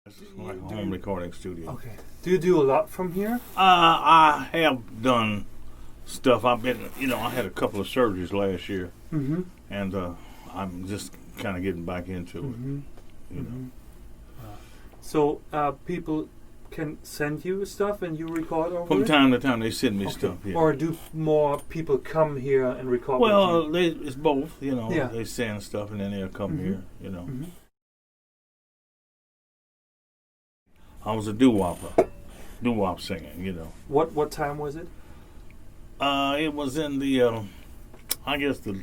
It's like a home recording studio. Okay. Do you do a lot from here? I have done stuff. I had a couple of surgeries last year, and I'm just kind of getting back into it. You know. So people can send you stuff and you record over From it? time to time, they send me stuff. Yeah. Or do more people come here and record? Well, it's both. You know, Yeah. they send stuff and then they'll come here. You know. I was a doo-wop singing. You know. What time was it? It was in the, I guess the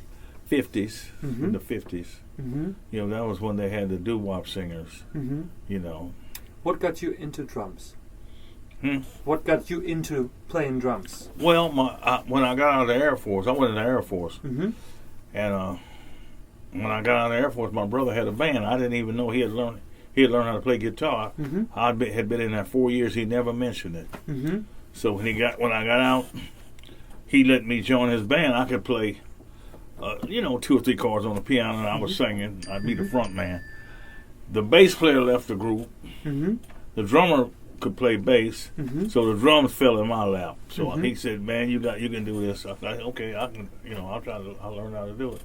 50s. In the 50s. You know, that was when they had the doo-wop singers. You know. What got you into drums? What got you into playing drums? Well, when I got out of the Air Force, I went in the Air Force. And when I got out of the Air Force, my brother had a band. I didn't even know he had learned how to play guitar. I had been in there 4 years. He never mentioned it. So when I got out, he let me join his band. I could play, 2 or 3 chords on the piano, and I was singing. I'd be the front man. The bass player left the group. The drummer could play bass, so the drums fell in my lap. So he said, "Man, you can do this." I thought, "Okay, I can. I'll learn how to do it."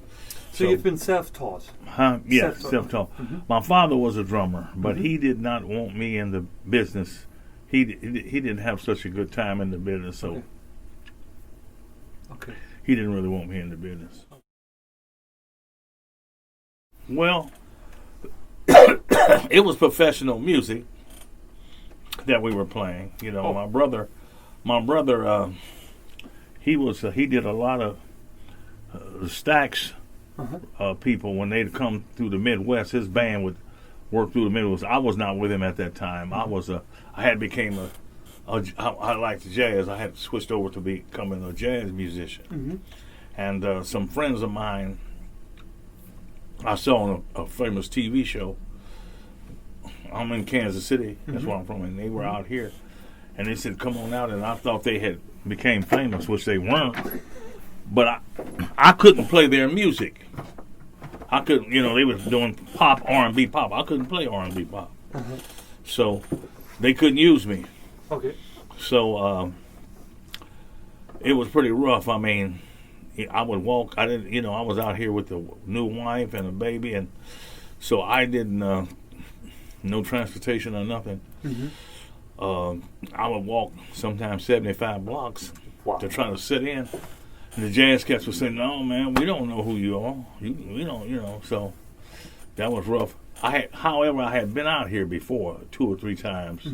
So you've been self-taught? Yeah, self-taught. My father was a drummer, but he did not want me in the business. He didn't have such a good time in the business, so he didn't really want me in the business. Well, it was professional music that we were playing. You know, my brother, he did a lot of Stax people when they'd come through the Midwest. His band would work through the Midwest. I was not with him at that time. I liked jazz. I had switched over to becoming a jazz musician. And some friends of mine I saw on a famous TV show. I'm in Kansas City. That's where I'm from. And they were out here. And they said, "Come on out." And I thought they had became famous, which they weren't. But I couldn't play their music. I couldn't, they was doing pop, R&B pop. I couldn't play R&B pop. So they couldn't use me. Okay. So it was pretty rough. I mean, I would walk. I didn't, I was out here with a new wife and a baby, and so I didn't, no transportation or nothing. I would walk sometimes 75 blocks to try to sit in. And the jazz cats would say, "No, man, we don't know who you are. We don't, So that was rough. However, I had been out here before 2 or 3 times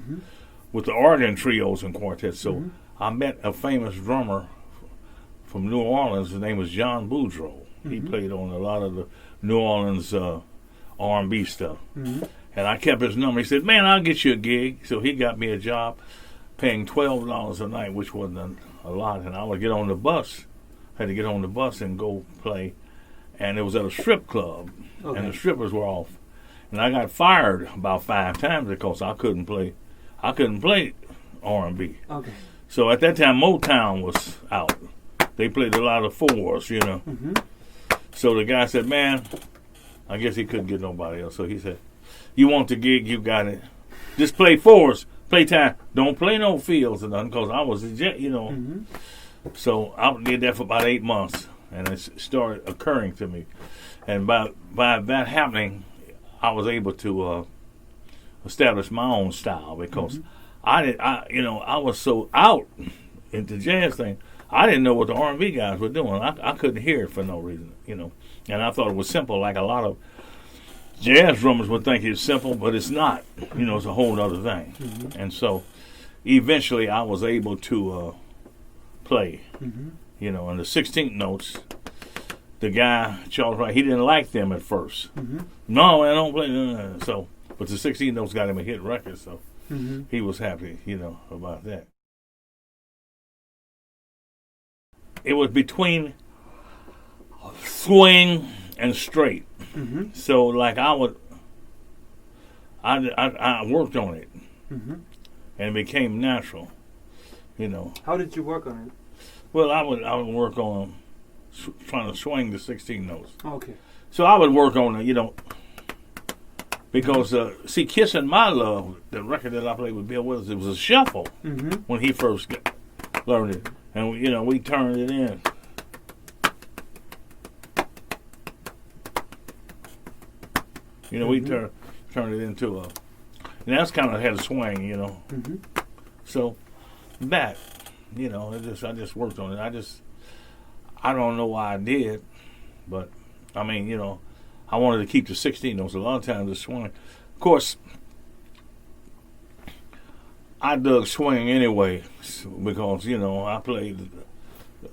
with the organ trios and quartets. So I met a famous drummer from New Orleans. His name was John Boudreaux. He played on a lot of the New Orleans R&B stuff. And I kept his number. He said, "Man, I'll get you a gig." So he got me a job paying $12 a night, which wasn't a lot. And I would get on the bus. Had to get on the bus and go play. And it was at a strip club. And the strippers were off. And I got fired about 5 times because I couldn't play R&B. So at that time, Motown was out. They played a lot of 4s, So the guy said, "Man," I guess he couldn't get nobody else. So he said, "You want the gig, you got it. Just play 4s, play time. Don't play no fields or nothing," because I was a jet, So I did that for about 8 months, and it started occurring to me. And by that happening, I was able to establish my own style because I was so out into jazz thing. I didn't know what the R&B guys were doing. I couldn't hear it for no reason, And I thought it was simple, like a lot of jazz drummers would think it's simple, but it's not. It's a whole other thing. And so eventually I was able to play, and the 16th notes, the guy, Charles Wright, he didn't like them at first. "No, man, don't play." So, but the 16th notes got him a hit record, so he was happy, about that. It was between swing and straight. So, like, I worked on it, and it became natural, How did you work on it? Well, I would work on trying to swing the 16 notes. Okay. So I would work on Because, see, Kissing My Love, the record that I played with Bill Withers, it was a shuffle when he first learned it. And, we turned it in. We turned it into and that's kind of had a swing, So that, I just worked on it. I don't know why I did, but, I wanted to keep the 16 notes. A lot of times the swing. Of course, I dug swing anyway because, I played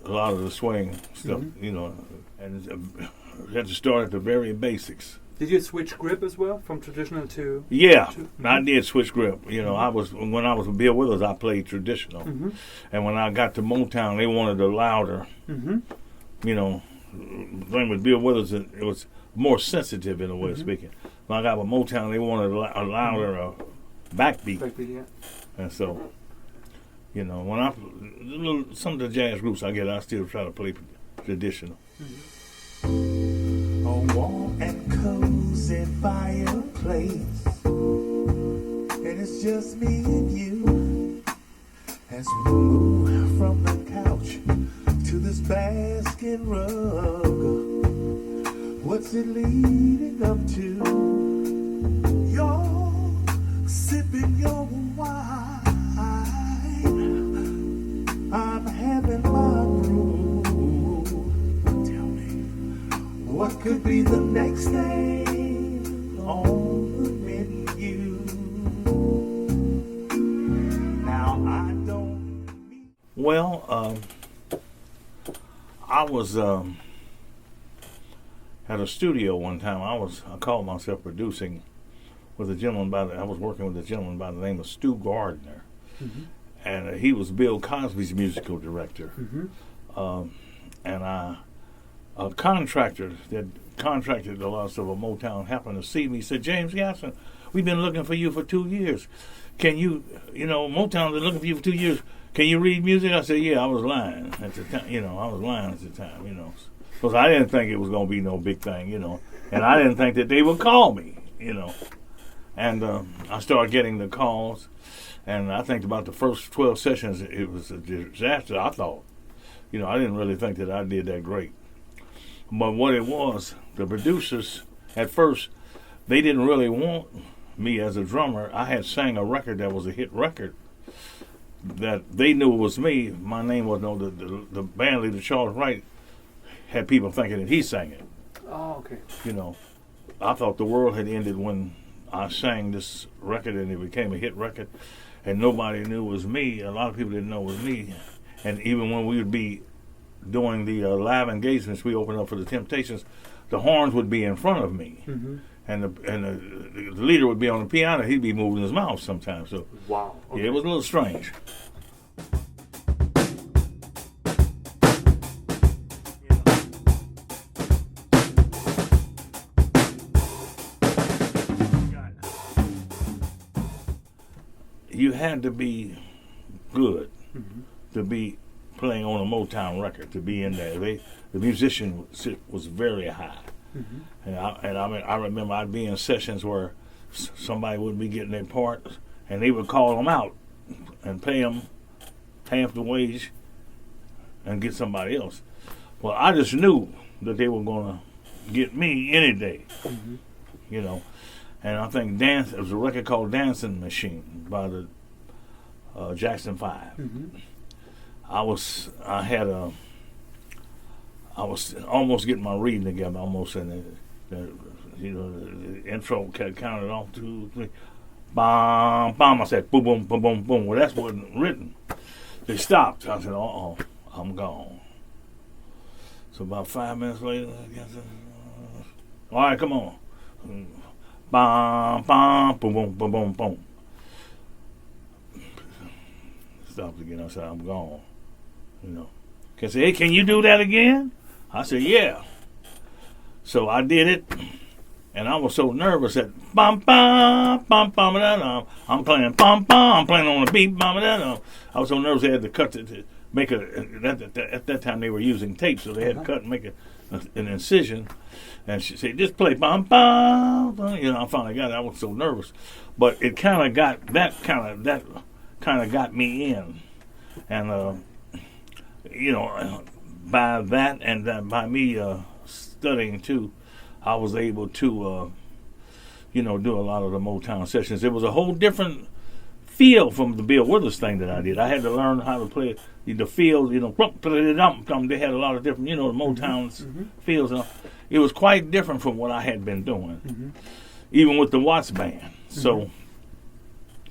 a lot of the swing stuff, and had to start at the very basics. Did you switch grip as well from traditional to? Yeah, I did switch grip. When I was with Bill Withers, I played traditional, and when I got to Motown, they wanted a louder. Thing with Bill Withers, it was more sensitive in a way of speaking. When I got with Motown, they wanted a louder backbeat. Backbeat, yeah. And so, when some of the jazz groups I get, I still try to play traditional. A warm and cozy fireplace, and it's just me and you as we move from the couch to this basket rug. What's it leading up to? You're sipping your wine, I'm having my brew. Tell me, what could be the next thing on the menu? Now I don't. Well, I was at a studio one time. I called myself producing with a gentleman I was working with a gentleman by the name of Stu Gardner, and he was Bill Cosby's musical director. And a contractor that contracted a lot of stuff at Motown happened to see me. He said, "James Gadson, we've been looking for you for 2 years. Can you, Motown's been looking for you for 2 years. Can you read music?" I said, "Yeah, I was lying at the time. I was lying at the time, because I didn't think it was going to be no big thing, and I didn't think that they would call me, And I started getting the calls, and I think about the first 12 sessions, it was a disaster, I thought. I didn't really think that I did that great. But what it was, the producers, at first, they didn't really want me as a drummer. I had sang a record that was a hit record that they knew it was me. My name was the band leader, Charles Wright, had people thinking that he sang it. Oh, okay. I thought the world had ended when I sang this record and it became a hit record, and nobody knew it was me. A lot of people didn't know it was me. And even when we would be doing the live engagements, we opened up for the Temptations, the horns would be in front of me. And the leader would be on the piano. He'd be moving his mouth sometimes. So, wow. Okay. Yeah, it was a little strange. You had to be good to be playing on a Motown record, to be in there. The musician was very high. And I remember I'd be in sessions where somebody would be getting their part, and they would call them out and pay them half the wage and get somebody else. Well, I just knew that they were going to get me any day, And I think it was a record called Dancing Machine by the Jackson 5. I was almost getting my reading together, almost, and the intro counted off 2, 3, bam, bam. I said boom, boom, boom, boom, boom. Well, that's wasn't written. They stopped. I said, I'm gone. So about 5 minutes later, all right, come on. Bam, bam, boom, boom, boom, boom, boom. Stopped again. I said, I'm gone. Can say, hey, can you do that again? I said, yeah. So I did it, and I was so nervous that bam, bam, bam, bam, da, I'm playing bam, bam, I'm playing on the beat, bam, da. I was so nervous they had to cut it to make at that time they were using tape, so they had to cut and make it an incision, and she said, "Just play bum bum." I finally got it. I was so nervous, but it kind of got me in, and by that and by me studying too, I was able to do a lot of the Motown sessions. It was a whole different feel from the Bill Withers thing that I did. I had to learn how to play the fields, they had a lot of different, the Motown's fields. It was quite different from what I had been doing, even with the Watts band. So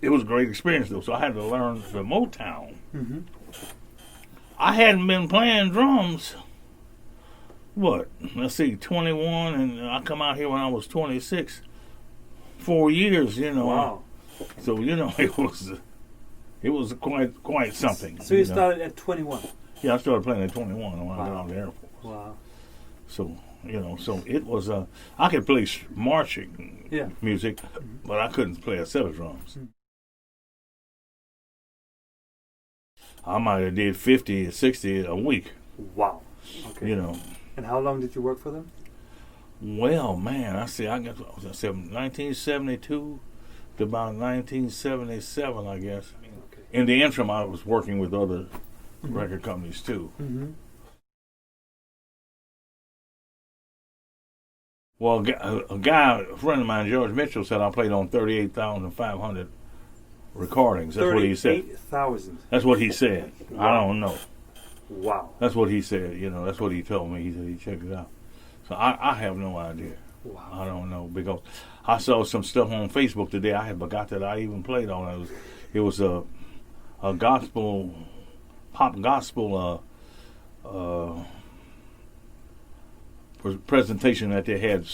it was a great experience, though. So I had to learn the Motown. I hadn't been playing drums, 21, and I come out here when I was 26, 4 years, Wow. So it was quite something. So you started at 21. Yeah, I started playing at 21 when I got out of the Air Force. Wow. So so it was I could play marching music, but I couldn't play a set of drums. I might have did 50 or 60 a week. Wow. Okay. And how long did you work for them? Well, man, I got 1972 to about 1977, I guess. Okay. In the interim, I was working with other record companies too. Well, a friend of mine, George Mitchell, said I played on 38,500 recordings. That's what he said. 38,000. That's what he said. Wow. I don't know. Wow. That's what he said. That's what he told me. He said he checked it out. So I have no idea. Wow. I don't know, because I saw some stuff on Facebook today. I had forgot that I even played on it. It was a gospel, pop gospel presentation that they had,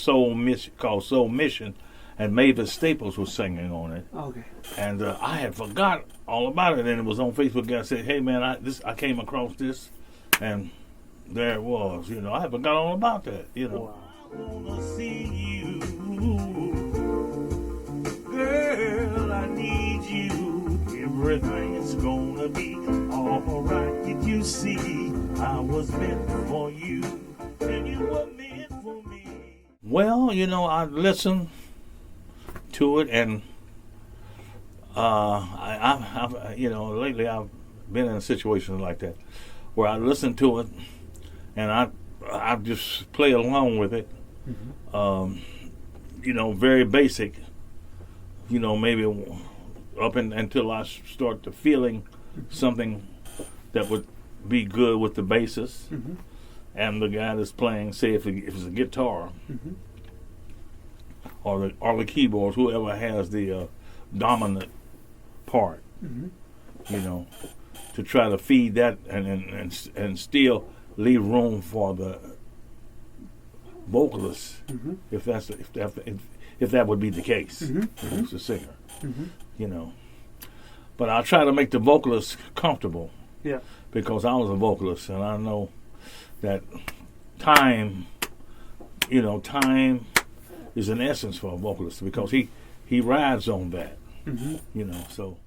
called Soul Mission, and Mavis Staples was singing on it. Okay. And I had forgot all about it, and it was on Facebook. I said, "Hey man, I came across this," and there it was. I had forgot all about that. Wow. I wanna see you, girl. I need you. Everything's gonna be alright. Did you see I was meant for you, and you were meant for me? Well, I listened to it, and lately I've been in situations like that where I listen to it and I just play along with it. Very basic. Maybe up until I start to feeling something that would be good with the bassist and the guy that's playing. Say if it's a guitar. Or the keyboards, whoever has the dominant part, to try to feed that and still leave room for the vocalist, if that would be the case, if it's a singer, But I try to make the vocalist comfortable, because I was a vocalist, and I know that time is an essence for a vocalist, because he rides on that, so.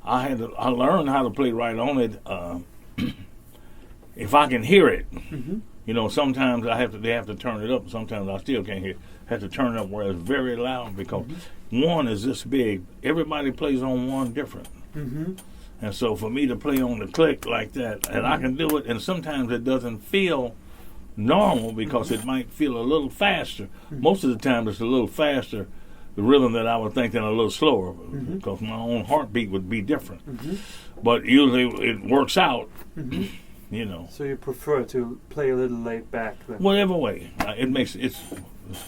I learned how to play right on it. If I can hear it, sometimes they have to turn it up. Sometimes I still can't hear it. Have to turn it up where it's very loud, because one is this big. Everybody plays on one different. And so for me to play on the click like that, and I can do it, and sometimes it doesn't feel normal, because it might feel a little faster. Most of the time it's a little faster, the rhythm that I would think, than a little slower, because my own heartbeat would be different. But usually it works out, So you prefer to play a little laid back then? Whatever way. It's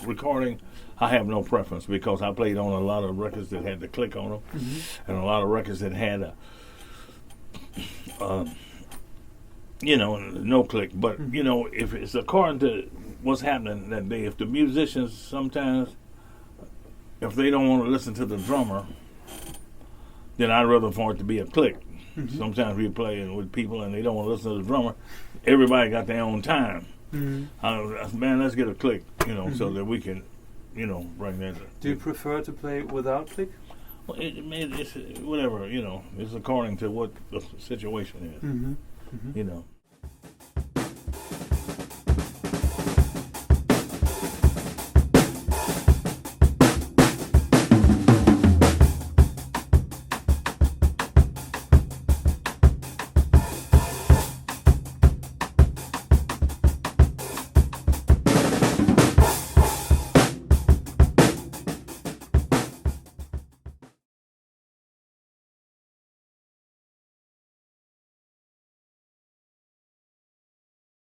recording, I have no preference, because I played on a lot of records that had the click on them, and a lot of records that had no click. But, if it's according to what's happening that day, if the musicians sometimes, if they don't want to listen to the drummer, then I'd rather for it to be a click. Sometimes we play with people and they don't want to listen to the drummer. Everybody got their own time. Man, let's get a click, so that we can, bring that. Do you prefer to play without click? Well, it's whatever, you know. It's according to what the situation is, Mm-hmm. you know.